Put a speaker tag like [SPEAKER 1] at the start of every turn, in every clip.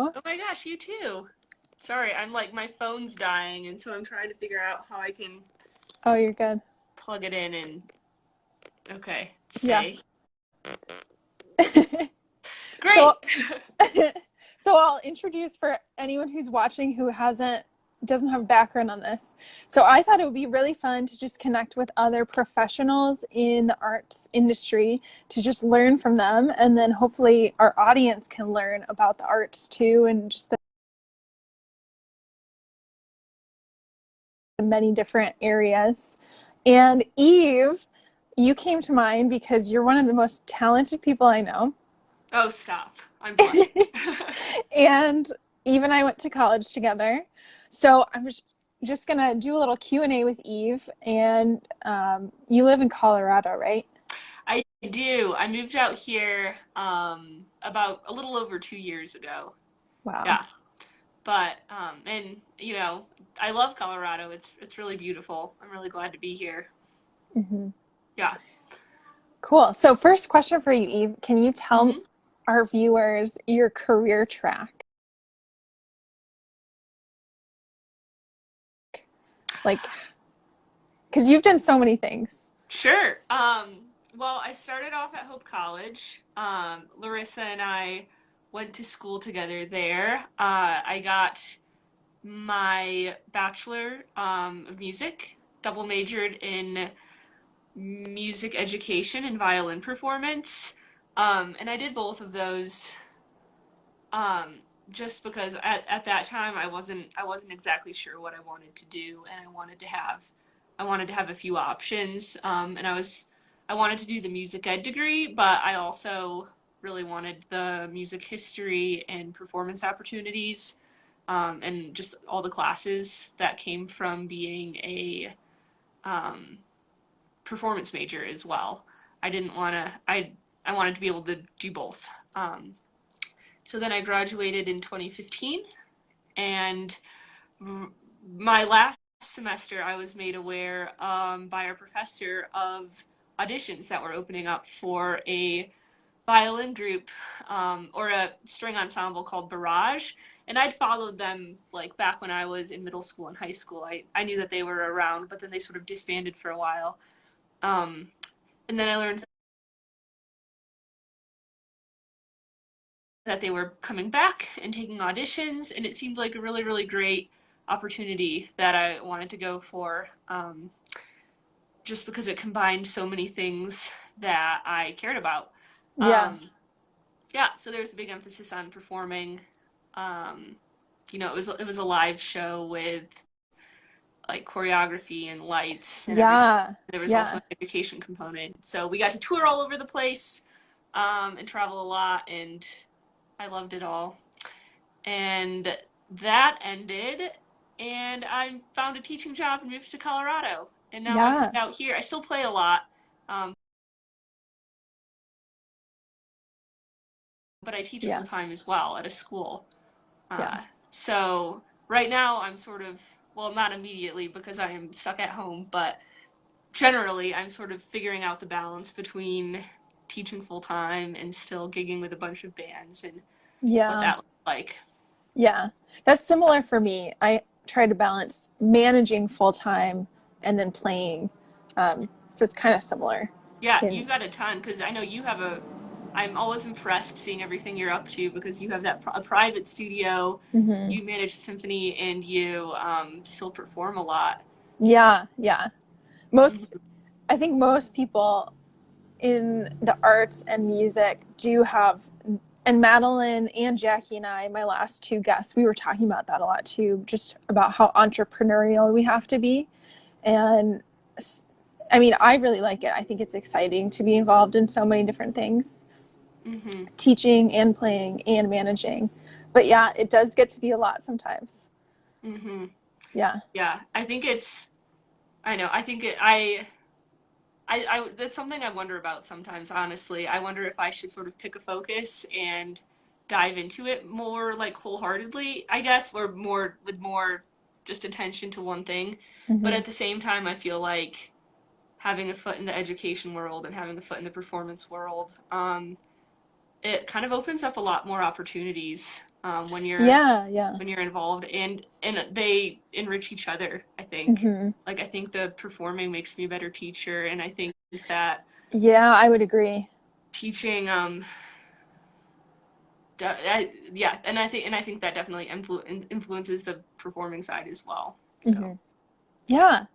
[SPEAKER 1] you.
[SPEAKER 2] Oh my gosh, you too. Sorry, I'm like my phone's dying, and so I'm trying to figure out how I can
[SPEAKER 1] Oh, you're good.
[SPEAKER 2] plug it in and okay,
[SPEAKER 1] Yeah.
[SPEAKER 2] stay.
[SPEAKER 1] So,
[SPEAKER 2] Great.
[SPEAKER 1] so I'll introduce for anyone who's watching who doesn't have a background on this. So I thought it would be really fun to just connect with other professionals in the arts industry to just learn from them, and then hopefully our audience can learn about the arts too, and just the many different areas. And Eve, you came to mind because you're one of the most talented people I know.
[SPEAKER 2] Oh, stop. I'm blushing.
[SPEAKER 1] And Eve and I went to college together. So I'm just gonna do a little Q&A with Eve. And you live in Colorado, right?
[SPEAKER 2] I do. I moved out here about a little over 2 years ago.
[SPEAKER 1] Wow.
[SPEAKER 2] Yeah. But and I love Colorado. It's really beautiful. I'm really glad to be here.
[SPEAKER 1] Hmm.
[SPEAKER 2] Yeah.
[SPEAKER 1] Cool. So first question for you, Eve. Can you tell
[SPEAKER 2] hmm
[SPEAKER 1] our viewers your career track? Like, because you've done so many things.
[SPEAKER 2] Sure. Well, I started off at Hope College. Larissa and I went to school together there. I got my bachelor of music, double majored in music education and violin performance. And I did both of those um, just because at that time I wasn't exactly sure what I wanted to do, and I wanted to have a few options. And I wanted to do the music ed degree, but I also really wanted the music history and performance opportunities, and just all the classes that came from being a um, performance major as well. I didn't want to. I wanted to be able to do both. So then I graduated in 2015, and my last semester, I was made aware by our professor of auditions that were opening up for a violin group or a string ensemble called Barrage. And I'd followed them like back when I was in middle school and high school. I knew that they were around, but then they sort of disbanded for a while. Um, and then I learned that they were coming back and taking auditions, and it seemed like a really, really great opportunity that I wanted to go for, just because it combined so many things that I cared about.
[SPEAKER 1] Yeah.
[SPEAKER 2] Um, yeah, so there was a big emphasis on performing. Um, it was a live show with like choreography and lights and everything.
[SPEAKER 1] Yeah.
[SPEAKER 2] There was also
[SPEAKER 1] Yeah.
[SPEAKER 2] an education component, so we got to tour all over the place and travel a lot, and I loved it all. And that ended, and I found a teaching job and moved to Colorado. And now I live
[SPEAKER 1] Yeah.
[SPEAKER 2] out here. I still play a lot, um, but I teach full
[SPEAKER 1] Yeah.
[SPEAKER 2] time as well at a school.
[SPEAKER 1] Yeah.
[SPEAKER 2] So right now I'm sort of, well, not immediately because I am stuck at home, but generally I'm sort of figuring out the balance between teaching full time and still gigging with a bunch of bands and what
[SPEAKER 1] Yeah.
[SPEAKER 2] that looks like.
[SPEAKER 1] Yeah, that's similar for me. I try to balance managing full time and then playing. So it's kind of similar.
[SPEAKER 2] Yeah,
[SPEAKER 1] In
[SPEAKER 2] you got a ton because I know you have a. I'm always impressed seeing everything you're up to because you have a private studio,
[SPEAKER 1] hmm.
[SPEAKER 2] you manage Symphony, and you still perform a lot.
[SPEAKER 1] Yeah, yeah. Most,
[SPEAKER 2] Mhm.
[SPEAKER 1] I think most people in the arts and music do have, and Madeline and Jackie and I, my last two guests, we were talking about that a lot too, just about how entrepreneurial we have to be. And I mean, I really like it. I think it's exciting to be involved in so many different things,
[SPEAKER 2] Mhm.
[SPEAKER 1] teaching and playing and managing. But yeah, it does get to be a lot sometimes.
[SPEAKER 2] Mhm.
[SPEAKER 1] Yeah.
[SPEAKER 2] Yeah, I think it's. I know. I think it. That's something I wonder about sometimes. Honestly, I wonder if I should sort of pick a focus and dive into it more like wholeheartedly, I guess, or more with more just attention to one thing. But
[SPEAKER 1] Hmm.
[SPEAKER 2] at the same time, I feel like having a foot in the education world and having a foot in the performance world it kind of opens up a lot more opportunities
[SPEAKER 1] Yeah, yeah.
[SPEAKER 2] when you're involved, and they enrich each other, I think.
[SPEAKER 1] Hmm.
[SPEAKER 2] Like I think the performing makes me a better teacher, and I think that
[SPEAKER 1] Yeah, I would agree.
[SPEAKER 2] teaching yeah, and I think that definitely influences the performing side as well. So,
[SPEAKER 1] Hmm. Yeah.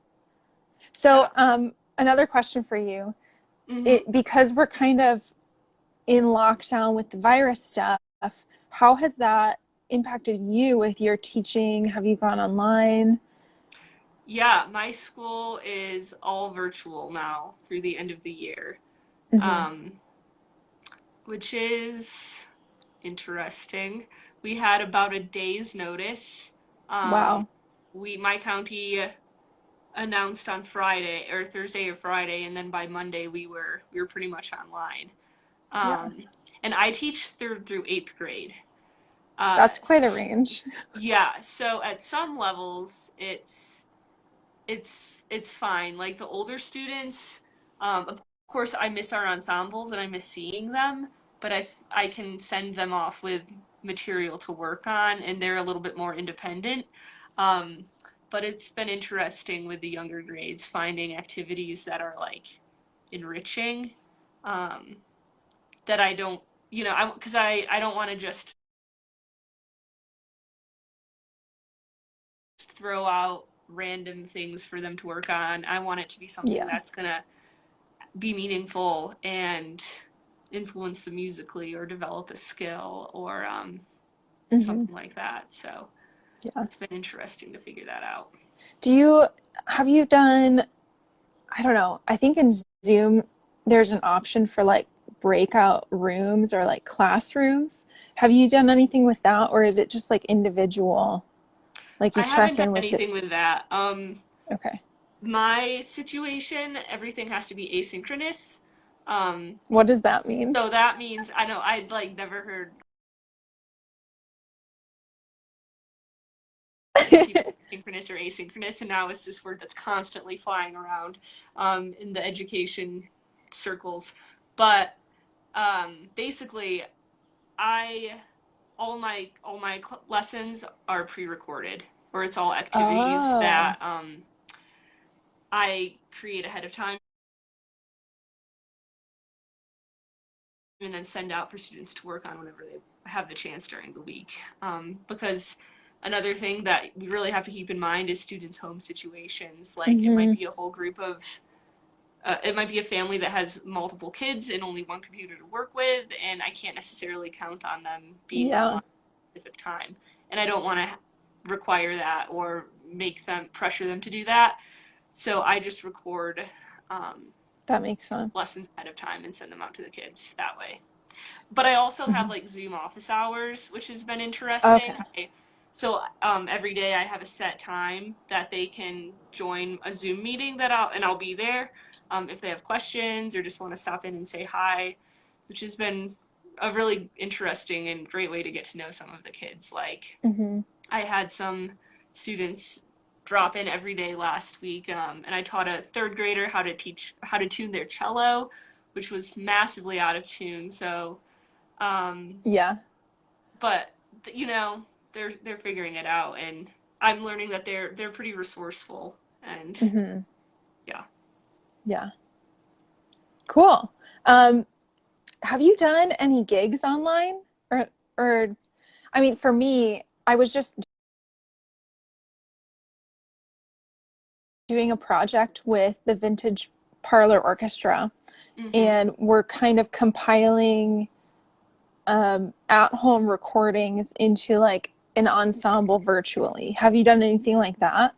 [SPEAKER 1] So,
[SPEAKER 2] yeah.
[SPEAKER 1] another question for you.
[SPEAKER 2] Hmm.
[SPEAKER 1] It because we're kind of in lockdown with the virus stuff, how has that impacted you with your teaching? Have you gone online?
[SPEAKER 2] Yeah, my school is all virtual now through the end of the year,
[SPEAKER 1] Hmm.
[SPEAKER 2] um, which is interesting. We had about a day's notice. Um,
[SPEAKER 1] Wow.
[SPEAKER 2] my county announced on Friday or Thursday or Friday, and then by Monday we were pretty much online.
[SPEAKER 1] Yeah.
[SPEAKER 2] Um, and I teach through eighth grade. Uh,
[SPEAKER 1] That's quite a range.
[SPEAKER 2] yeah, so at some levels it's fine. Like the older students, of course, I miss our ensembles and I miss seeing them, but I can send them off with material to work on, and they're a little bit more independent. Um, but it's been interesting with the younger grades finding activities that are like enriching, um, that I don't, because I don't want to just throw out random things for them to work on. I want it to be something
[SPEAKER 1] Yeah.
[SPEAKER 2] that's gonna be meaningful and influence them musically or develop a skill or
[SPEAKER 1] Hmm.
[SPEAKER 2] something like that. So
[SPEAKER 1] Yeah.
[SPEAKER 2] it's been interesting to figure that out.
[SPEAKER 1] Do you have you done, I don't know, I think in Zoom there's an option for like breakout rooms or like classrooms. Have you done anything with that, or is it just like individual? Like you
[SPEAKER 2] I haven't
[SPEAKER 1] check
[SPEAKER 2] done
[SPEAKER 1] in with
[SPEAKER 2] anything with that.
[SPEAKER 1] okay.
[SPEAKER 2] My situation, everything has to be asynchronous. Um,
[SPEAKER 1] What does that mean?
[SPEAKER 2] so that means I know I'd like never heard people synchronous or asynchronous, and now it's this word that's constantly flying around in the education circles. But basically, I all my lessons are pre-recorded, or it's all activities
[SPEAKER 1] Oh,
[SPEAKER 2] that I create ahead of time and then send out for students to work on whenever they have the chance during the week. Because another thing that we really have to keep in mind is students' home situations. Like it might
[SPEAKER 1] mm-hmm.
[SPEAKER 2] be a whole group of it might be a family that has multiple kids and only one computer to work with, and I can't necessarily count on them being
[SPEAKER 1] Yeah.
[SPEAKER 2] online at a specific time. And I don't want to require that or make them pressure them to do that. So I just record um,
[SPEAKER 1] That makes sense.
[SPEAKER 2] lessons ahead of time and send them out to the kids that way. But I also have
[SPEAKER 1] Hmm.
[SPEAKER 2] like Zoom office hours, which has been interesting.
[SPEAKER 1] Okay.
[SPEAKER 2] Every day I have a set time that they can join a Zoom meeting and I'll be there if they have questions or just want to stop in and say hi, which has been a really interesting and great way to get to know some of the kids. Like
[SPEAKER 1] Hmm.
[SPEAKER 2] I had some students drop in every day last week, and I taught a third grader how to tune their cello, which was massively out of tune. So um,
[SPEAKER 1] Yeah.
[SPEAKER 2] but they're figuring it out, and I'm learning that they're pretty resourceful, and
[SPEAKER 1] Hmm.
[SPEAKER 2] yeah.
[SPEAKER 1] Yeah. Cool. Um, have you done any gigs online? Or I mean, for me, I was just doing a project with the Vintage Parlor Orchestra,
[SPEAKER 2] Hmm.
[SPEAKER 1] and we're kind of compiling at home recordings into like an ensemble virtually. Have you done anything like that?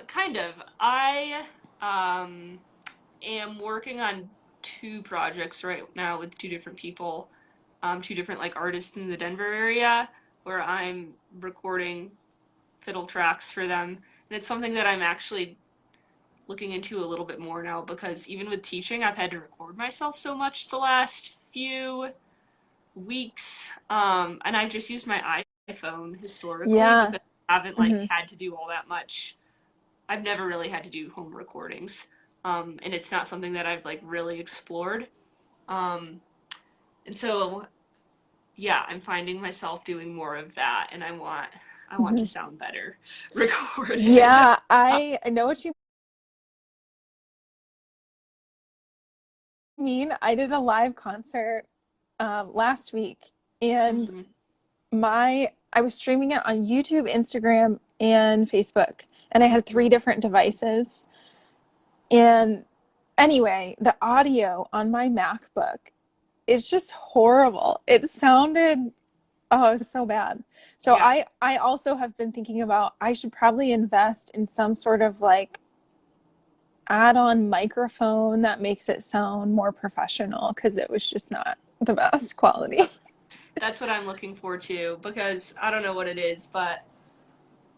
[SPEAKER 2] Kind of. I um am working on two projects right now with two different people, two different like artists in the Denver area, where I'm recording fiddle tracks for them, and it's something that I'm actually looking into a little bit more now because even with teaching, I've had to record myself so much the last few weeks, and I've just used my iPhone historically
[SPEAKER 1] Yeah.
[SPEAKER 2] because I haven't like
[SPEAKER 1] Hmm.
[SPEAKER 2] had to do all that much. I've never really had to do home recordings, and it's not something that I've like really explored. Um, And so yeah, I'm finding myself doing more of that, and I want to
[SPEAKER 1] Mhm.
[SPEAKER 2] sound better recorded.
[SPEAKER 1] Yeah, I know what you mean. I did a live concert last week, and
[SPEAKER 2] Mhm.
[SPEAKER 1] I was streaming it on YouTube, Instagram, and Facebook, and I had three different devices. And anyway, the audio on my MacBook is just horrible. It sounded oh, it's so bad. So
[SPEAKER 2] Yeah,
[SPEAKER 1] I also have been thinking about I should probably invest in some sort of like add-on microphone that makes it sound more professional because it was just not the best quality.
[SPEAKER 2] that's what I'm looking for too, because I don't know what it is, but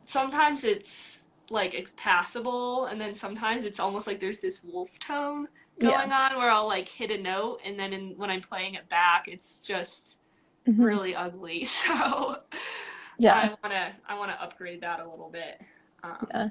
[SPEAKER 2] sometimes it's like it's passable, and then sometimes it's almost like there's this wolf tone
[SPEAKER 1] Yeah.
[SPEAKER 2] going on where I'll like hit a note, and then when I'm playing it back, it's just
[SPEAKER 1] Hmm.
[SPEAKER 2] really ugly. So
[SPEAKER 1] Yeah.
[SPEAKER 2] I wanna upgrade that a little bit. Um,
[SPEAKER 1] Yeah.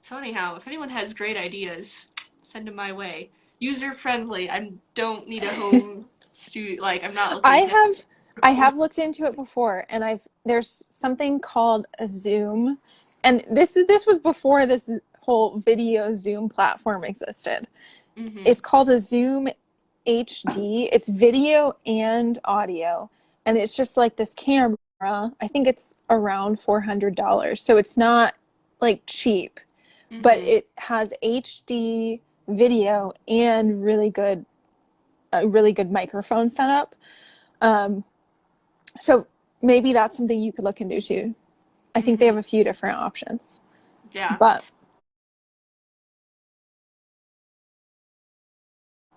[SPEAKER 2] so anyhow, if anyone has great ideas, send them my way. User friendly. I don't need a home studio. Like I'm not
[SPEAKER 1] I
[SPEAKER 2] looking to
[SPEAKER 1] have I
[SPEAKER 2] record.
[SPEAKER 1] have looked into it before and I've there's something called a Zoom, and this was before this whole video Zoom platform existed.
[SPEAKER 2] Mm-hmm.
[SPEAKER 1] It's called a Zoom HD. It's video and audio, and it's just like this camera. I think it's around $400, so it's not like cheap, but
[SPEAKER 2] Mm-hmm.
[SPEAKER 1] it has HD video and a really good microphone setup. Um, so maybe that's something you could look into too. I think they
[SPEAKER 2] Mm-hmm.
[SPEAKER 1] have a few different options,
[SPEAKER 2] Yeah.
[SPEAKER 1] but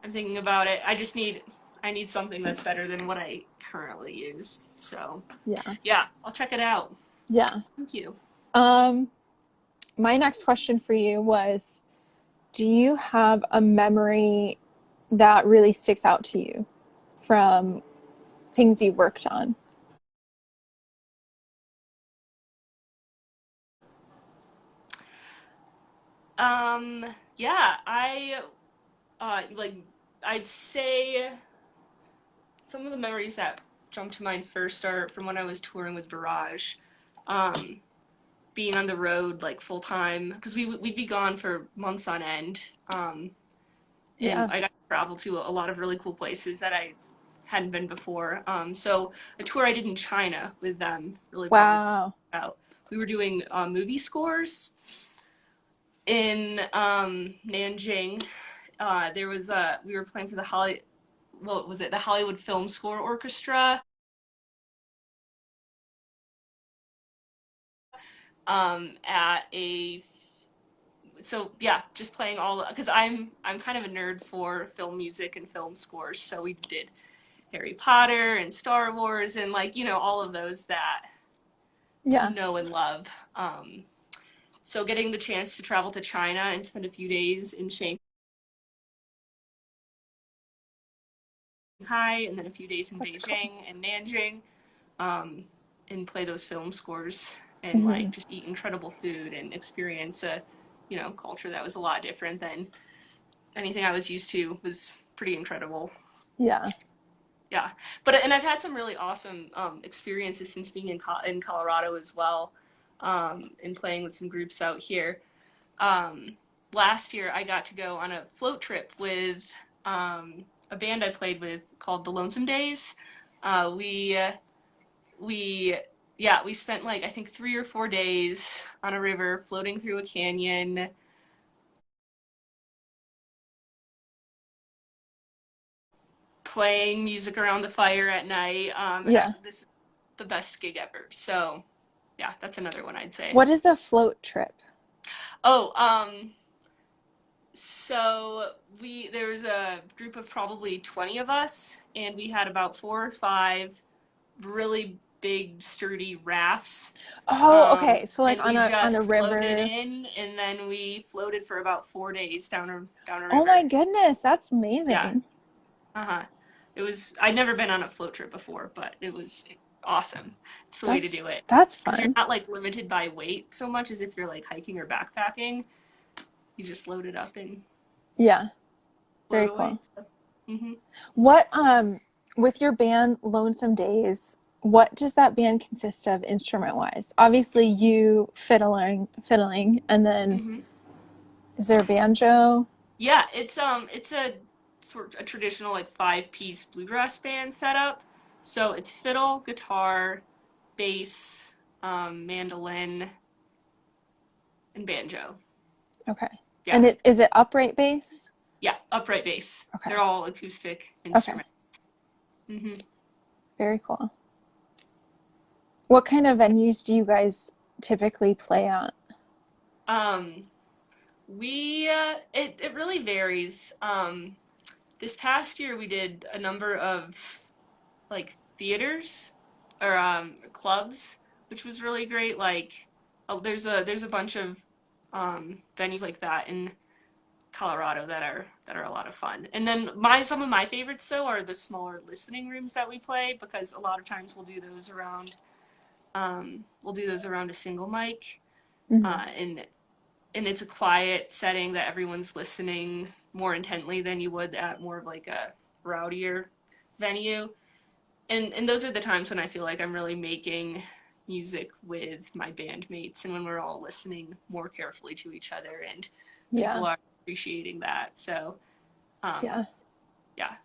[SPEAKER 2] I'm thinking about it. I need something that's better than what I currently use. So
[SPEAKER 1] yeah,
[SPEAKER 2] yeah, I'll check it out.
[SPEAKER 1] yeah.
[SPEAKER 2] Thank you.
[SPEAKER 1] Um, my next question for you was, do you have a memory that really sticks out to you from things you've worked on?
[SPEAKER 2] Um, yeah, like I'd say some of the memories that jump to mind first are from when I was touring with Barrage. Um, Being on the road like full time because we'd be gone for months on end. And
[SPEAKER 1] Yeah.
[SPEAKER 2] I got to travel to a lot of really cool places that I hadn't been before. So a tour I did in China with them really probably
[SPEAKER 1] Wow.
[SPEAKER 2] out. We were doing movie scores in Nanjing. There was we were playing for the what was it? The Hollywood Film Score Orchestra. At a so yeah, just playing all because I'm kind of a nerd for film music and film scores. So we did Harry Potter and Star Wars and like all of those that you
[SPEAKER 1] Yeah.
[SPEAKER 2] know and love. So getting the chance to travel to China and spend a few days in Shanghai and then a few days in
[SPEAKER 1] That's cool.
[SPEAKER 2] Beijing and Nanjing, um, and play those film scores and
[SPEAKER 1] Hmm.
[SPEAKER 2] like just eat incredible food and experience a culture that was a lot different than anything I was used to was pretty incredible.
[SPEAKER 1] Yeah.
[SPEAKER 2] Yeah, but and I've had some really awesome experiences since being in Colorado as well, and playing with some groups out here. Um, Last year, I got to go on a float trip with a band I played with called the Lonesome Days. Uh, we uh, we yeah, we spent like I think 3 or 4 days on a river floating through a canyon, playing music around the fire at night.
[SPEAKER 1] Yeah.
[SPEAKER 2] This the best gig ever. So yeah, that's another one I'd say.
[SPEAKER 1] What is a float trip?
[SPEAKER 2] Oh, so we there was a group of probably 20 of us, and we had about 4 or 5 really big, sturdy rafts.
[SPEAKER 1] Oh, okay. So like
[SPEAKER 2] And we
[SPEAKER 1] on a
[SPEAKER 2] just floated
[SPEAKER 1] river.
[SPEAKER 2] in, and then we floated for about 4 days down a
[SPEAKER 1] Oh my
[SPEAKER 2] river.
[SPEAKER 1] goodness, that's
[SPEAKER 2] Yeah,
[SPEAKER 1] amazing.
[SPEAKER 2] uh-huh. It was I'd never been on a float trip before, but it was awesome. It's the way to
[SPEAKER 1] That's
[SPEAKER 2] do it.
[SPEAKER 1] that's
[SPEAKER 2] Because you're
[SPEAKER 1] fun.
[SPEAKER 2] not like limited by weight so much as if you're like hiking or backpacking. You just load it up and
[SPEAKER 1] Yeah,
[SPEAKER 2] float
[SPEAKER 1] very
[SPEAKER 2] away.
[SPEAKER 1] cool.
[SPEAKER 2] So, hmm
[SPEAKER 1] What with your band Lonesome Days, what does that band consist of instrument wise? Obviously you fiddling, and then
[SPEAKER 2] Hmm.
[SPEAKER 1] is there a banjo?
[SPEAKER 2] Yeah, it's a sort of a traditional like five-piece bluegrass band setup. So it's fiddle, guitar, bass, mandolin, and banjo.
[SPEAKER 1] Okay.
[SPEAKER 2] Yeah.
[SPEAKER 1] And is it upright bass?
[SPEAKER 2] Yeah, upright bass.
[SPEAKER 1] Okay.
[SPEAKER 2] They're all acoustic
[SPEAKER 1] Okay.
[SPEAKER 2] instruments. Hmm.
[SPEAKER 1] Very cool. What kind of venues do you guys typically play at?
[SPEAKER 2] Um, we it really varies. This past year we did a number of like theaters or clubs, which was really great. Like, there's a bunch of venues like that in Colorado that are a lot of fun. And then my some of my favorites though are the smaller listening rooms that we play because a lot of times we'll do those around a single mic,
[SPEAKER 1] Hmm.
[SPEAKER 2] and it's a quiet setting that everyone's listening more intently than you would at more of like a rowdier venue. And those are the times when I feel like I'm really making music with my bandmates and when we're all listening more carefully to each other and
[SPEAKER 1] Yeah.
[SPEAKER 2] people are appreciating that. So, um,
[SPEAKER 1] Yeah.
[SPEAKER 2] yeah.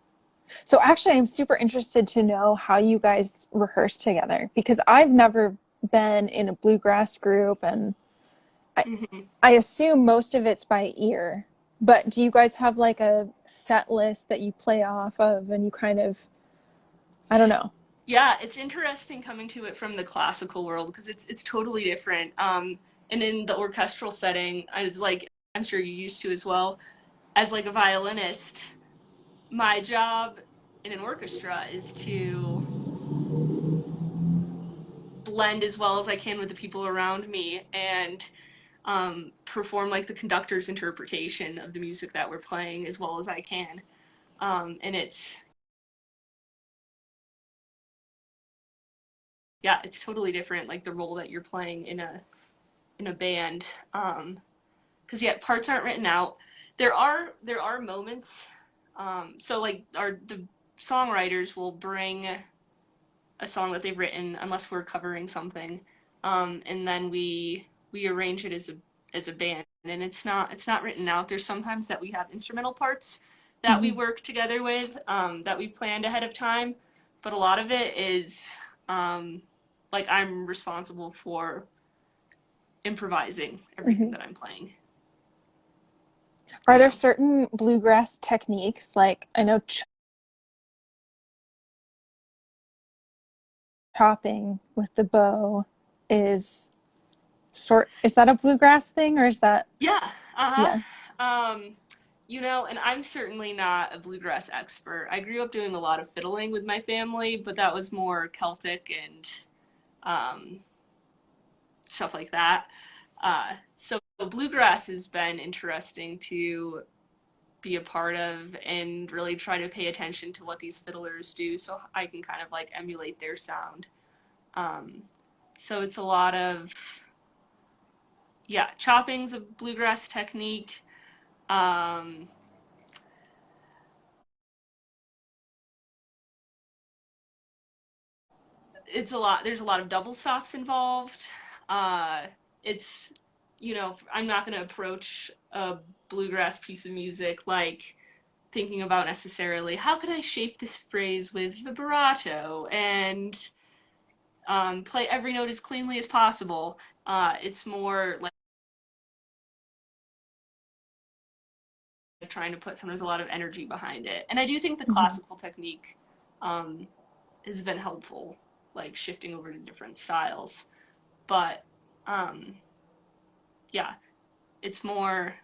[SPEAKER 1] So actually, I'm super interested to know how you guys rehearse together because I've never been in a bluegrass group, and I,
[SPEAKER 2] Hmm.
[SPEAKER 1] I assume most of it's by ear. But do you guys have like a set list that you play off of and you kind of, I don't know.
[SPEAKER 2] Yeah, it's interesting coming to it from the classical world because it's totally different. And in the orchestral setting, as like I'm sure you used to as well, as like a violinist, my job in an orchestra is to blend as well as I can with the people around me and perform like the conductor's interpretation of the music that we're playing as well as I can. And yeah, it's totally different, like the role that you're playing in a band. Because yeah, parts aren't written out. There are moments. So like our the songwriters will bring a song that they've written unless we're covering something, and then we arrange it as a band, and it's not written out. There's sometimes that we have instrumental parts that we
[SPEAKER 1] Hmm.
[SPEAKER 2] work together with, that we planned ahead of time, but a lot of it is like I'm responsible for improvising everything
[SPEAKER 1] Hmm.
[SPEAKER 2] that I'm playing.
[SPEAKER 1] Are there
[SPEAKER 2] Yeah.
[SPEAKER 1] certain bluegrass techniques? Like I know chopping with the bow is is that a bluegrass thing or is that,
[SPEAKER 2] Yeah. Uh-huh.
[SPEAKER 1] yeah.
[SPEAKER 2] You know, and I'm certainly not a bluegrass expert. I grew up doing a lot of fiddling with my family, but that was more Celtic and um, stuff like that. So bluegrass has been interesting to be a part of and really try to pay attention to what these fiddlers do so I can kind of like emulate their sound. Um, so it's a lot of, yeah, chopping's a bluegrass technique. Um, it's a lot. There's a lot of double stops involved. Uh, it's you know I'm not going to approach a bluegrass piece of music like thinking about necessarily how can I shape this phrase with vibrato and play every note as cleanly as possible. It's more like trying to put sometimes a lot of energy behind it, and I do think the
[SPEAKER 1] Hmm.
[SPEAKER 2] classical technique um, has been helpful, like shifting over to different styles. But um, yeah, it's more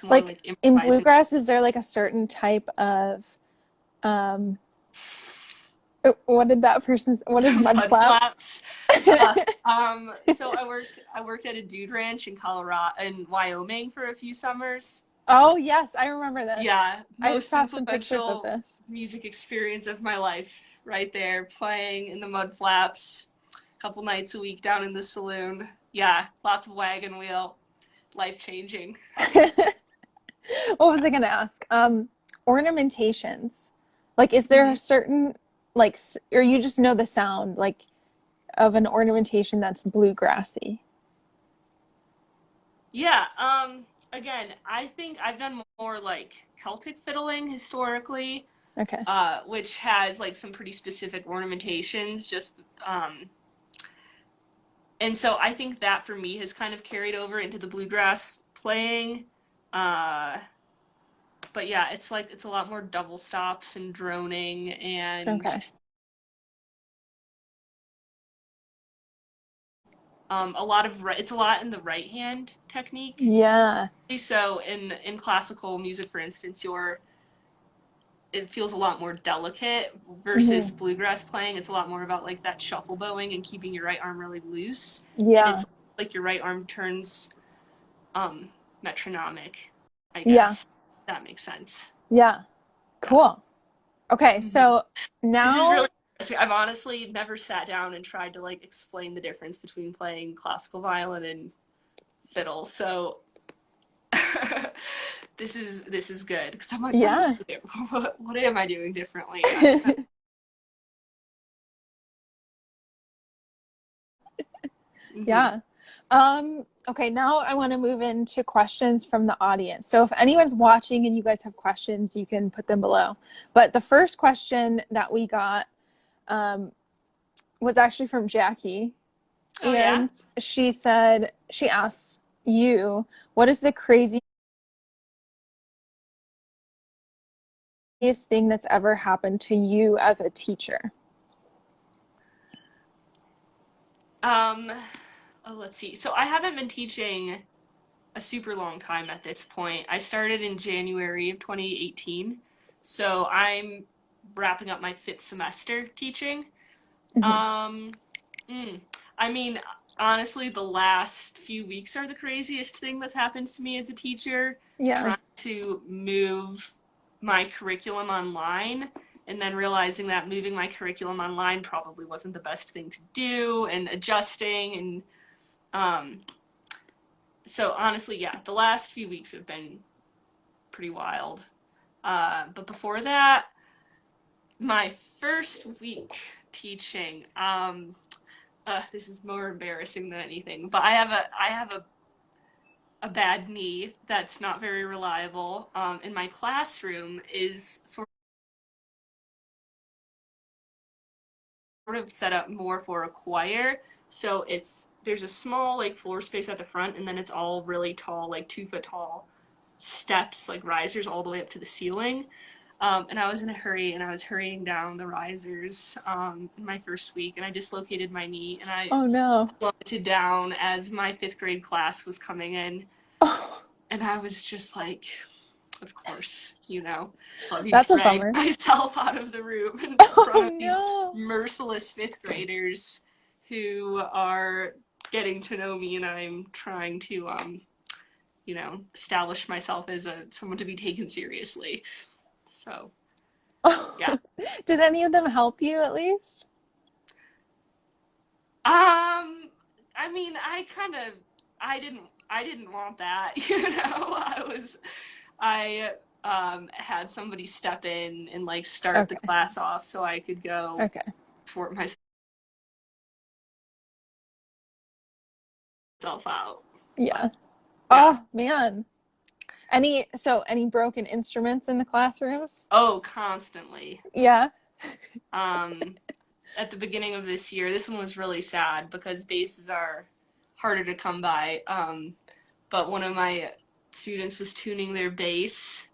[SPEAKER 1] Like
[SPEAKER 2] like
[SPEAKER 1] in
[SPEAKER 2] improvising.
[SPEAKER 1] bluegrass, is there like a certain type of um what did that person's what is mud
[SPEAKER 2] Mud
[SPEAKER 1] flaps?
[SPEAKER 2] flaps. So I worked at a dude ranch in Colorado in Wyoming for a few summers.
[SPEAKER 1] Oh yes, I remember this.
[SPEAKER 2] Yeah,
[SPEAKER 1] I
[SPEAKER 2] most
[SPEAKER 1] saw some pictures of
[SPEAKER 2] influential
[SPEAKER 1] this.
[SPEAKER 2] music experience of my life right there, playing in the mud flaps a couple nights a week down in the saloon. Yeah, lots of wagon wheel, life changing.
[SPEAKER 1] What was I gonna ask? Ornamentations. Like, is there
[SPEAKER 2] Hmm.
[SPEAKER 1] a certain, like, or you just know the sound, like, of an ornamentation that's bluegrassy?
[SPEAKER 2] Yeah, again, I think I've done more like Celtic fiddling historically,
[SPEAKER 1] Okay.
[SPEAKER 2] which has like some pretty specific ornamentations, and so I think that for me has kind of carried over into the bluegrass playing. Uh, but yeah, it's like it's a lot more double stops and droning and
[SPEAKER 1] Okay.
[SPEAKER 2] it's a lot in the right hand technique.
[SPEAKER 1] Yeah.
[SPEAKER 2] So in classical music, for instance, it feels a lot more delicate versus
[SPEAKER 1] Hmm.
[SPEAKER 2] bluegrass playing. It's a lot more about like that shuffle bowing and keeping your right arm really loose, and
[SPEAKER 1] Yeah.
[SPEAKER 2] it's like your right arm turns um metronomic, I
[SPEAKER 1] Yeah.
[SPEAKER 2] guess. That makes sense.
[SPEAKER 1] Yeah.
[SPEAKER 2] Yeah.
[SPEAKER 1] Cool. Okay.
[SPEAKER 2] Hmm.
[SPEAKER 1] So
[SPEAKER 2] This is really
[SPEAKER 1] now,
[SPEAKER 2] interesting. I've honestly never sat down and tried to like explain the difference between playing classical violin and fiddle. So this is good because I'm like, what
[SPEAKER 1] yeah.
[SPEAKER 2] is the what am I doing differently? I don't know. Hmm.
[SPEAKER 1] Yeah. Okay, now I want to move into questions from the audience. So if anyone's watching and you guys have questions, you can put them below. But the first question that we got um, was actually from Jackie.
[SPEAKER 2] Oh yeah.
[SPEAKER 1] And she asks you, what is the craziest thing that's ever happened to you as a teacher?
[SPEAKER 2] Um, oh, let's see. So I haven't been teaching a super long time at this point. I started in January of 2018. So I'm wrapping up my fifth semester teaching.
[SPEAKER 1] Mhm.
[SPEAKER 2] Um, mm, I mean, honestly, the last few weeks are the craziest thing that's happened to me as a teacher,
[SPEAKER 1] Yeah.
[SPEAKER 2] trying to move my curriculum online and then realizing that moving my curriculum online probably wasn't the best thing to do and adjusting and um so honestly, yeah, the last few weeks have been pretty wild. But before that, my first week teaching, this is more embarrassing than anything, but I have a bad knee that's not very reliable. And my classroom is sort of set up more for a choir. So there's a small like floor space at the front, and then it's all really tall, like 2 foot tall steps, like risers all the way up to the ceiling. And I was in a hurry, and I was hurrying down the risers in my first week, and I dislocated my knee, and I
[SPEAKER 1] Oh no.
[SPEAKER 2] plummeted down as my fifth grade class was coming in,
[SPEAKER 1] Oh,
[SPEAKER 2] and I was just like, of course, let me
[SPEAKER 1] that's a
[SPEAKER 2] drag
[SPEAKER 1] bummer.
[SPEAKER 2] myself out of the room in
[SPEAKER 1] Oh
[SPEAKER 2] front of these
[SPEAKER 1] no.
[SPEAKER 2] merciless fifth graders who are getting to know me, and I'm trying to, establish myself as someone to be taken seriously. So, yeah.
[SPEAKER 1] Oh. Did any of them help you at least?
[SPEAKER 2] I mean, I didn't want that, you know. I had somebody step in and like start the
[SPEAKER 1] Okay.
[SPEAKER 2] class off so I could go
[SPEAKER 1] Okay.
[SPEAKER 2] sort myself out. But
[SPEAKER 1] Yeah.
[SPEAKER 2] yeah.
[SPEAKER 1] Oh man. Any broken instruments in the classrooms?
[SPEAKER 2] Oh, constantly.
[SPEAKER 1] Yeah.
[SPEAKER 2] Um, at the beginning of this year, this one was really sad because basses are harder to come by. But one of my students was tuning their bass,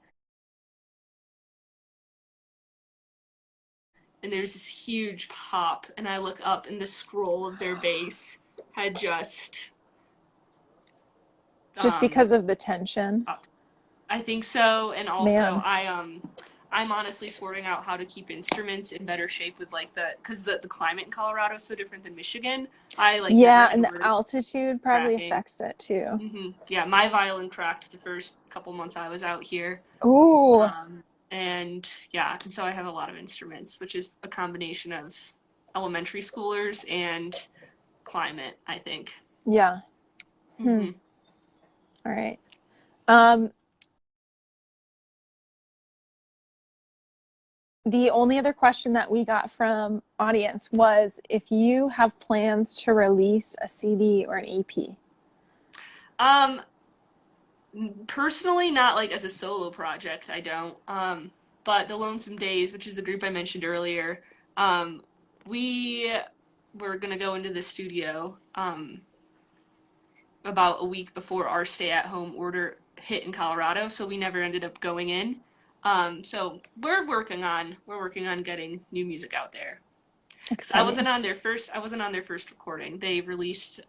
[SPEAKER 2] and there's this huge pop, and I look up, and the scroll of their bass had just
[SPEAKER 1] Just
[SPEAKER 2] um,
[SPEAKER 1] because of the tension.
[SPEAKER 2] up. I think so, and also
[SPEAKER 1] Man.
[SPEAKER 2] I'm honestly sorting out how to keep instruments in better shape with like because the climate in Colorado is so different than Michigan. I like never
[SPEAKER 1] Yeah,
[SPEAKER 2] had
[SPEAKER 1] and the
[SPEAKER 2] work
[SPEAKER 1] altitude probably
[SPEAKER 2] cracking.
[SPEAKER 1] affects it too.
[SPEAKER 2] Yeah, my violin cracked the first couple months I was out here.
[SPEAKER 1] Ooh.
[SPEAKER 2] Um, and yeah, and so I have a lot of instruments, which is a combination of elementary schoolers and climate, I think.
[SPEAKER 1] Yeah. Hmm.
[SPEAKER 2] Hmm.
[SPEAKER 1] All right. Um, the only other question that we got from audience was if you have plans to release a CD or an EP.
[SPEAKER 2] Um, Personally, not like as a solo project, I don't. But the Lonesome Days, which is the group I mentioned earlier, um, we were gonna go into the studio about a week before our stay-at-home order hit in Colorado, so we never ended up going in. So we're working on getting new music out there. Because I wasn't
[SPEAKER 1] Exciting.
[SPEAKER 2] on their first I wasn't on their first recording. They released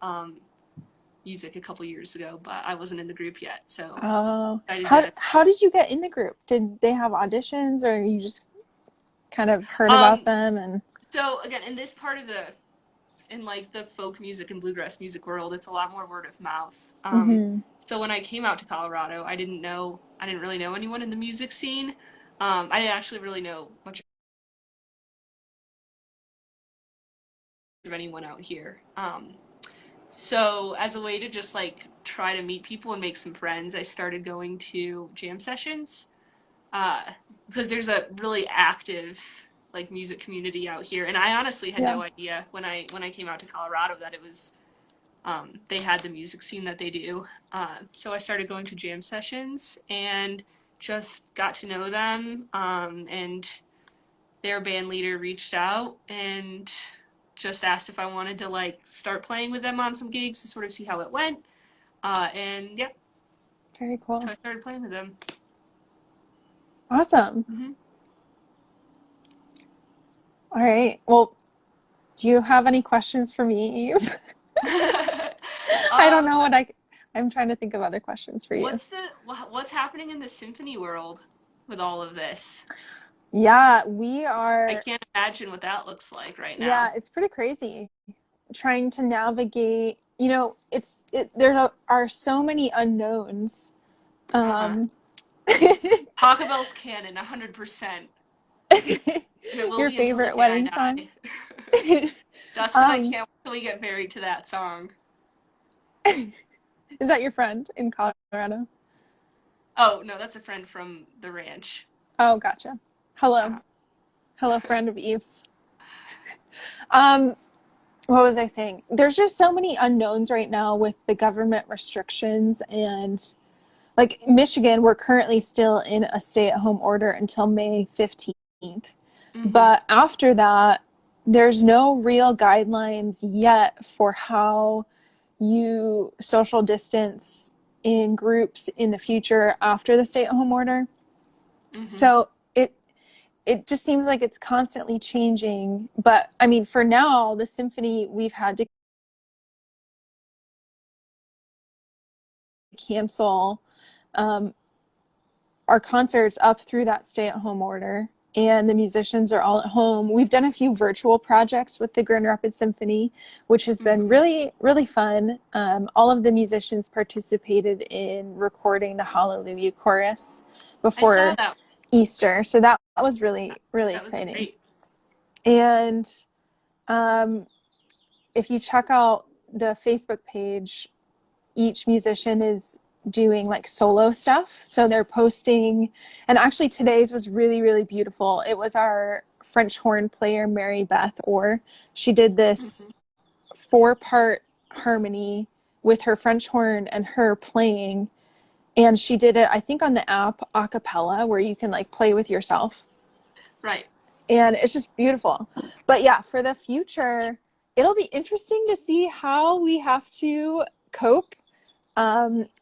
[SPEAKER 2] music a couple years ago, but I wasn't in the group yet. So
[SPEAKER 1] Oh,
[SPEAKER 2] excited
[SPEAKER 1] how
[SPEAKER 2] to.
[SPEAKER 1] how did you get in the group? Did they have auditions or you just kind of heard about
[SPEAKER 2] Um,
[SPEAKER 1] them and
[SPEAKER 2] so again, in this part of in like the folk music and bluegrass music world, it's a lot more word of mouth.
[SPEAKER 1] hmm
[SPEAKER 2] So when I came out to Colorado, I didn't really know anyone in the music scene. I didn't actually really know much of anyone out here. So as a way to just like try to meet people and make some friends, I started going to jam sessions. Uh, because there's a really active like music community out here, and I honestly had
[SPEAKER 1] yeah,
[SPEAKER 2] no idea when I came out to Colorado that it was they had the music scene that they do. So I started going to jam sessions and just got to know them. And their band leader reached out and just asked if I wanted to like start playing with them on some gigs to sort of see how it went. And yeah,
[SPEAKER 1] very
[SPEAKER 2] so
[SPEAKER 1] cool.
[SPEAKER 2] I started playing with them.
[SPEAKER 1] Awesome.
[SPEAKER 2] Mm-hmm.
[SPEAKER 1] All right. Well, do you have any questions for me, Eve? I don't
[SPEAKER 2] um,
[SPEAKER 1] know I'm trying to think of other questions for you.
[SPEAKER 2] what's happening in the symphony world with all of this?
[SPEAKER 1] Yeah,
[SPEAKER 2] I can't imagine what that looks like right
[SPEAKER 1] yeah,
[SPEAKER 2] now.
[SPEAKER 1] it's pretty crazy trying to navigate, there are so many unknowns.
[SPEAKER 2] Uh-huh.
[SPEAKER 1] Um,
[SPEAKER 2] Pachelbel's canon, 100%. It will
[SPEAKER 1] your
[SPEAKER 2] be until the
[SPEAKER 1] favorite
[SPEAKER 2] day I
[SPEAKER 1] wedding song?
[SPEAKER 2] die. Dustin, I
[SPEAKER 1] um,
[SPEAKER 2] can't wait till we get married to that song.
[SPEAKER 1] is that your friend in Colorado?
[SPEAKER 2] Oh, no, that's a friend from the ranch.
[SPEAKER 1] Oh, gotcha. Hello.
[SPEAKER 2] Uh-huh.
[SPEAKER 1] Hello, friend of Eve's. Um, what was I saying? There's just so many unknowns right now with the government restrictions and like Michigan, we're currently still in a stay-at-home order until May 15th.
[SPEAKER 2] Mm-hmm.
[SPEAKER 1] But after that, there's no real guidelines yet for how you social distance in groups in the future after the stay-at-home order.
[SPEAKER 2] Mm-hmm.
[SPEAKER 1] So it just seems like it's constantly changing. But I mean, for now, the symphony we've had to cancel um, our concerts up through that stay-at-home order, and the musicians are all at home. We've done a few virtual projects with the Grand Rapids Symphony, which has been
[SPEAKER 2] Mm-hmm.
[SPEAKER 1] really, really fun. All of the musicians participated in recording the Hallelujah chorus
[SPEAKER 2] I saw
[SPEAKER 1] before
[SPEAKER 2] that.
[SPEAKER 1] Easter, so that was really, really
[SPEAKER 2] That was
[SPEAKER 1] exciting.
[SPEAKER 2] great.
[SPEAKER 1] And um, if you check out the Facebook page, each musician is doing like solo stuff. So they're posting, and actually today's was really, really beautiful. It was our French horn player, Mary Beth Orr. She did this
[SPEAKER 2] Mm-hmm.
[SPEAKER 1] 4-part harmony with her French horn and her playing. And she did it, I think, on the app a cappella, where you can like play with yourself.
[SPEAKER 2] Right.
[SPEAKER 1] And it's just beautiful. But yeah, for the future, it'll be interesting to see how we have to cope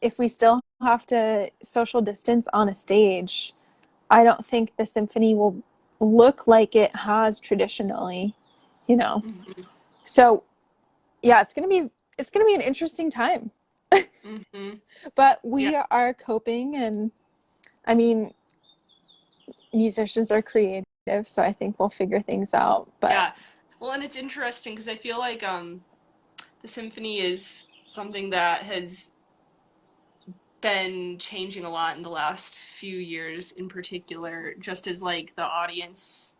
[SPEAKER 1] if we still have to social distance on a stage. I don't think the symphony will look like it has traditionally, you know.
[SPEAKER 2] Mm-hmm.
[SPEAKER 1] So yeah, it's gonna be an interesting time.
[SPEAKER 2] Mm-hmm.
[SPEAKER 1] But
[SPEAKER 2] Yeah.
[SPEAKER 1] we are coping, and I mean, musicians are creative, so I think we'll figure things out. But
[SPEAKER 2] Yeah. Well, and it's interesting because I feel like the symphony is something that has been changing a lot in the last few years in particular, just as like the audience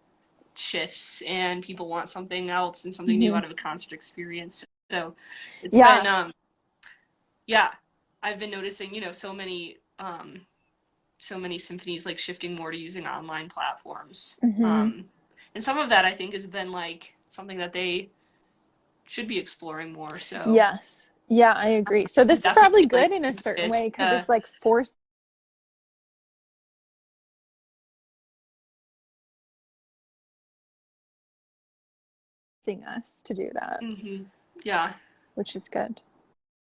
[SPEAKER 2] shifts and people want something else and something new
[SPEAKER 1] mhm.
[SPEAKER 2] out of a concert experience. So it's been
[SPEAKER 1] Yeah,
[SPEAKER 2] yeah, I've been noticing, so many so many symphonies like shifting more to using online platforms.
[SPEAKER 1] Mm-hmm.
[SPEAKER 2] And some of that I think has been like something that they should be exploring more. So
[SPEAKER 1] Yes. Yeah, I agree. So
[SPEAKER 2] it's
[SPEAKER 1] this is probably
[SPEAKER 2] definitely like
[SPEAKER 1] good in a certain
[SPEAKER 2] impetus.
[SPEAKER 1] way because it's like forcing us to do that,
[SPEAKER 2] Hmm. Yeah.
[SPEAKER 1] which is good.